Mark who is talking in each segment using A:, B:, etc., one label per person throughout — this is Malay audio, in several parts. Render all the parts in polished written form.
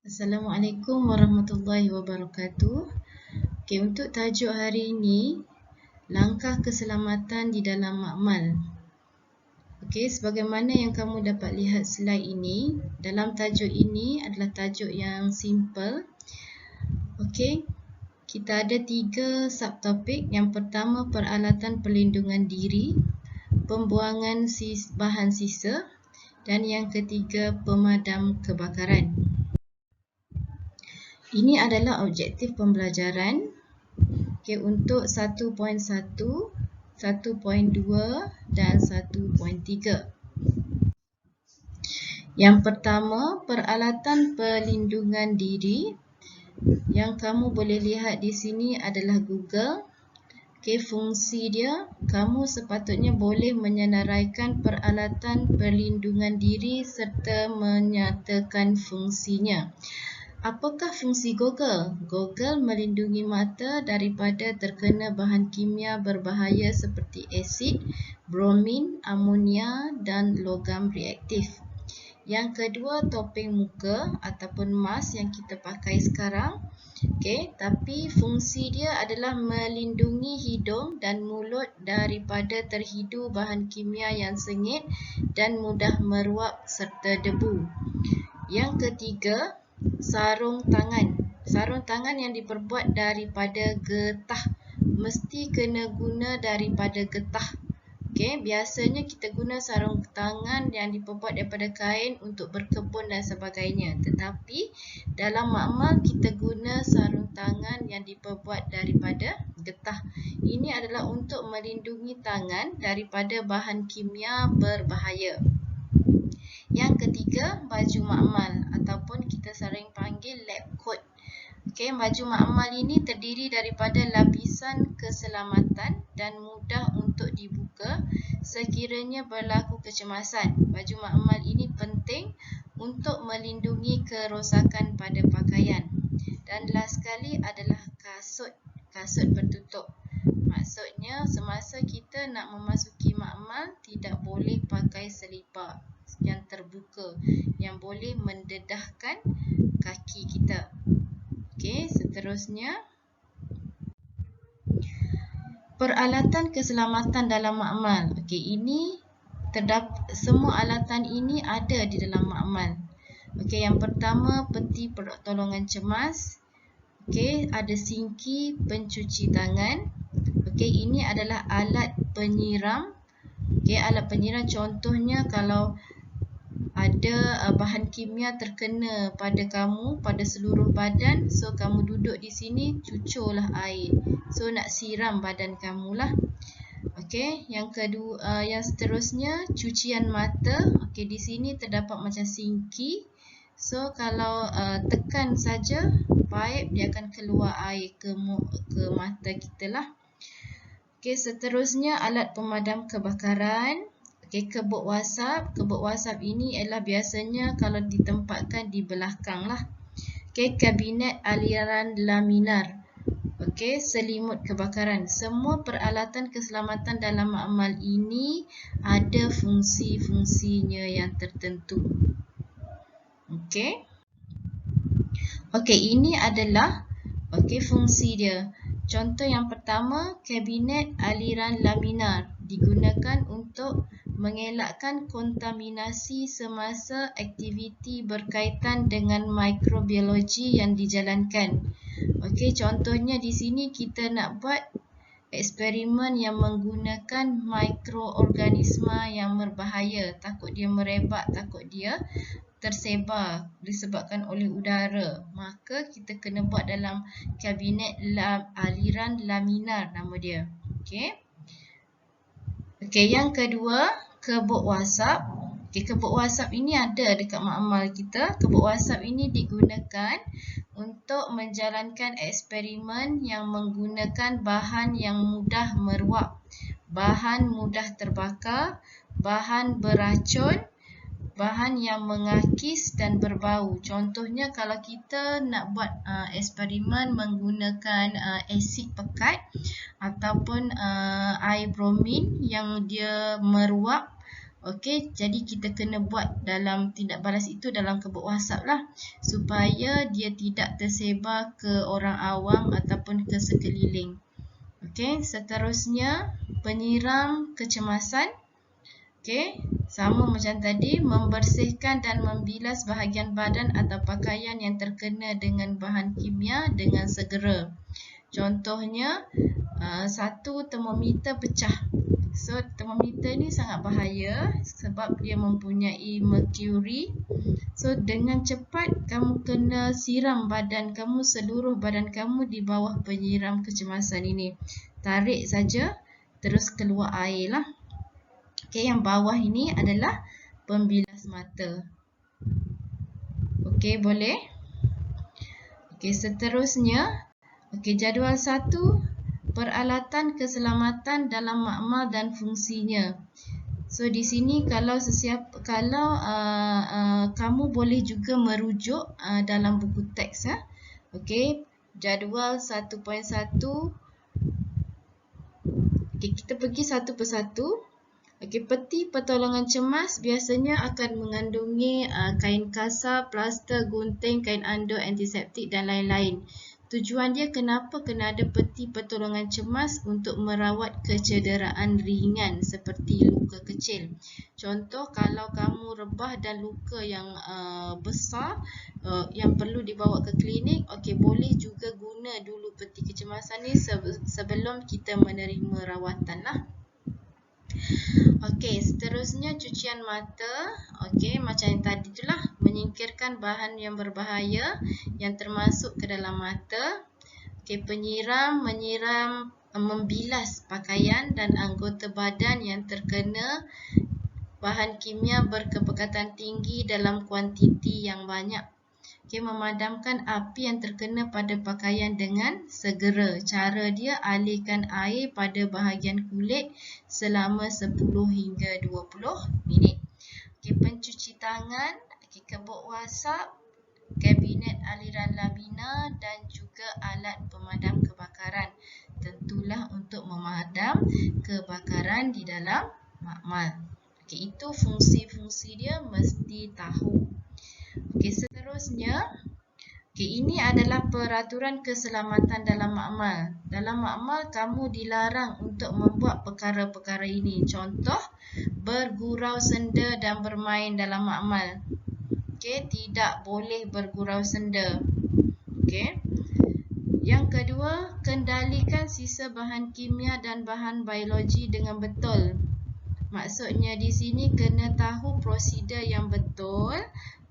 A: Assalamualaikum warahmatullahi wabarakatuh. Okey, untuk tajuk hari ini, langkah keselamatan di dalam makmal. Okey, sebagaimana yang kamu dapat lihat slide ini, dalam tajuk ini adalah tajuk yang simple. Okey, kita ada 3 subtopik. Yang pertama, peralatan perlindungan diri, pembuangan bahan sisa, dan yang ketiga, pemadam kebakaran. Ini adalah objektif pembelajaran untuk 1.1, 1.2 dan 1.3. Yang pertama, peralatan perlindungan diri. Yang kamu boleh lihat di sini adalah Google. Fungsi dia, kamu sepatutnya boleh menyenaraikan peralatan perlindungan diri serta menyatakan fungsinya. Apakah fungsi Google? Google melindungi mata daripada terkena bahan kimia berbahaya seperti asid, bromin, amonia dan logam reaktif. Yang kedua, topeng muka ataupun mask yang kita pakai sekarang. Tapi fungsi dia adalah melindungi hidung dan mulut daripada terhidu bahan kimia yang sengit dan mudah meruap serta debu. Yang ketiga, sarung tangan. Sarung tangan yang diperbuat daripada getah. Mesti kena guna daripada getah. Biasanya kita guna sarung tangan yang diperbuat daripada kain untuk berkebun dan sebagainya. Tetapi dalam makmal kita guna sarung tangan yang diperbuat daripada getah. Ini adalah untuk melindungi tangan daripada bahan kimia berbahaya. Yang ketiga, baju makmal ataupun kita sering panggil lab coat. Baju makmal ini terdiri daripada lapisan keselamatan dan mudah untuk dibuka sekiranya berlaku kecemasan. Baju makmal ini penting untuk melindungi kerosakan pada pakaian. Dan last sekali adalah kasut. Kasut bertutup. Maksudnya semasa kita nak memasuki makmal tidak boleh pakai selipar yang terbuka yang boleh mendedahkan kaki kita. Seterusnya, peralatan keselamatan dalam makmal. Ini semua alatan ini ada di dalam makmal. Yang pertama, peti pertolongan cemas. Ada sinki pencuci tangan. Ini adalah alat penyiram. Alat penyiram contohnya kalau ada bahan kimia terkena pada kamu, pada seluruh badan, so kamu duduk di sini, cucurlah air. So nak siram badan kamu lah. Yang kedua, yang seterusnya, cucian mata. Di sini terdapat macam sinki. So kalau tekan saja paip, dia akan keluar air ke mata kita lah. Seterusnya, alat pemadam kebakaran. Kebuk wasap. Kebuk wasap ini ialah biasanya kalau ditempatkan di belakang lah. Kabinet aliran laminar. Selimut kebakaran. Semua peralatan keselamatan dalam makmal ini ada fungsi-fungsinya yang tertentu. Ini adalah fungsi dia. Contoh yang pertama, kabinet aliran laminar digunakan untuk mengelakkan kontaminasi semasa aktiviti berkaitan dengan mikrobiologi yang dijalankan. Contohnya di sini kita nak buat eksperimen yang menggunakan mikroorganisma yang berbahaya. Takut dia merebak, takut dia tersebar disebabkan oleh udara. Maka kita kena buat dalam kabinet aliran laminar nama dia. Yang kedua, kebuk wasap. Kebuk wasap ini ada dekat makmal kita. Kebuk wasap ini digunakan untuk menjalankan eksperimen yang menggunakan bahan yang mudah meruap, bahan mudah terbakar, bahan beracun, bahan yang mengakis dan berbau. Contohnya kalau kita nak buat eksperimen menggunakan asid pekat ataupun air bromin yang dia meruap, Okey, jadi kita kena buat dalam tindak balas itu dalam kebut WhatsApp lah, supaya dia tidak tersebar ke orang awam ataupun ke sekeliling. Okey, seterusnya penyiram kecemasan. Okey, sama macam tadi, membersihkan dan membilas bahagian badan atau pakaian yang terkena dengan bahan kimia dengan segera. Contohnya, satu termometer pecah. So, termometer ni sangat bahaya sebab dia mempunyai mercury. So, dengan cepat kamu kena siram badan kamu, seluruh badan kamu di bawah penyiram kecemasan ini. Tarik saja, terus keluar air lah. Okey, yang bawah ini adalah pembilas mata. Okey, boleh? Okey, seterusnya. Okey, jadual 1, peralatan keselamatan dalam makmal dan fungsinya. So di sini kalau kamu boleh juga merujuk dalam buku teks ya. Okey, jadual 1.1. Okey, kita pergi satu persatu. Okey, peti pertolongan cemas biasanya akan mengandungi kain kasar, plaster, gunting, kain anduk, antiseptik dan lain-lain. Tujuan dia kenapa kena ada peti pertolongan cemas? Untuk merawat kecederaan ringan seperti luka kecil. Contoh, kalau kamu rebah dan luka yang besar yang perlu dibawa ke klinik, okey, boleh juga guna dulu peti kecemasan ni sebelum kita menerima rawatan lah. Okey, seterusnya cucian mata. Okey, macam yang tadi itulah, menyingkirkan bahan yang berbahaya yang termasuk ke dalam mata. Okey, menyiram, membilas pakaian dan anggota badan yang terkena bahan kimia berkepekatan tinggi dalam kuantiti yang banyak. Okey, memadamkan api yang terkena pada pakaian dengan segera. Cara dia, alirkan air pada bahagian kulit selama 10 hingga 20 minit. Okey, pencuci tangan, okey, kebut WhatsApp, kabinet aliran lamina dan juga alat pemadam kebakaran. Tentulah untuk memadam kebakaran di dalam makmal. Okey, itu fungsi-fungsi dia mesti tahu. Okey, seterusnya, okey, ini adalah peraturan keselamatan dalam makmal. Dalam makmal, kamu dilarang untuk membuat perkara-perkara ini. Contoh, bergurau senda dan bermain dalam makmal. Okey, tidak boleh bergurau senda. Okey. Yang kedua, kendalikan sisa bahan kimia dan bahan biologi dengan betul. Maksudnya di sini kena tahu prosedur yang betul,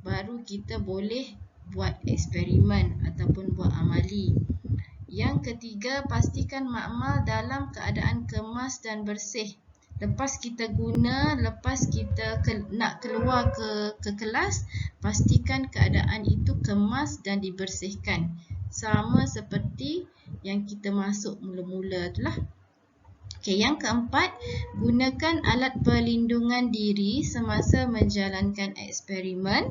A: baru kita boleh buat eksperimen ataupun buat amali. Yang ketiga, pastikan makmal dalam keadaan kemas dan bersih. Lepas kita guna, lepas kita nak keluar ke kelas, pastikan keadaan itu kemas dan dibersihkan. Sama seperti yang kita masuk mula-mula itulah. Okey, yang keempat, gunakan alat perlindungan diri semasa menjalankan eksperimen.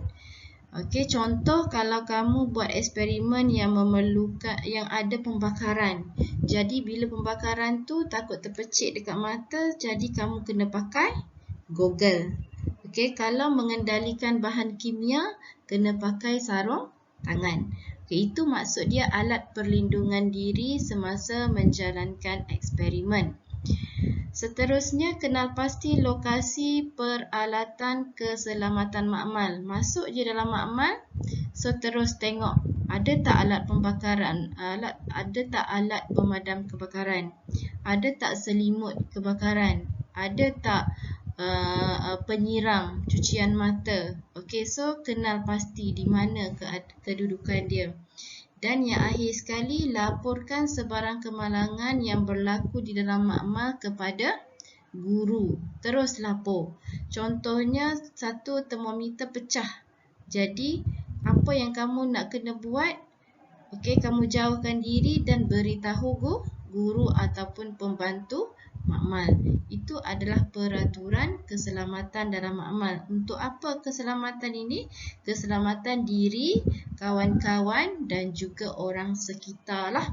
A: Okey, contoh kalau kamu buat eksperimen yang memerlukan yang ada pembakaran. Jadi bila pembakaran tu takut terpecik dekat mata, jadi kamu kena pakai goggle. Okey, kalau mengendalikan bahan kimia, kena pakai sarung tangan. Okey, itu maksud dia alat perlindungan diri semasa menjalankan eksperimen. Seterusnya, kenal pasti lokasi peralatan keselamatan makmal. Masuk je dalam makmal, so terus tengok ada tak alat pembakaran, ada tak alat pemadam kebakaran, ada tak selimut kebakaran, ada tak penyiram cucian mata. Okey, so kenal pasti di mana kedudukan dia. Dan yang akhir sekali, laporkan sebarang kemalangan yang berlaku di dalam makmal kepada guru. Terus lapor. Contohnya, satu termometer pecah. Jadi, apa yang kamu nak kena buat? Okey, kamu jauhkan diri dan beritahu guru ataupun pembantu makmal. Itu adalah peraturan keselamatan dalam makmal. Untuk apa keselamatan ini? Keselamatan diri, kawan-kawan dan juga orang sekitar lah.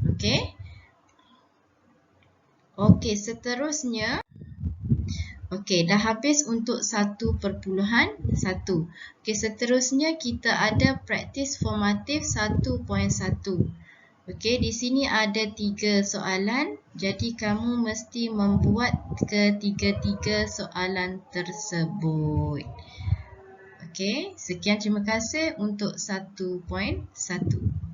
A: Okey. Okey, seterusnya. Okey, dah habis untuk 1.1. Okey, seterusnya kita ada praktis formatif 1.1. Okey, di sini ada 3 soalan. Jadi kamu mesti membuat ketiga-tiga soalan tersebut. Okey, sekian, terima kasih untuk 1.1.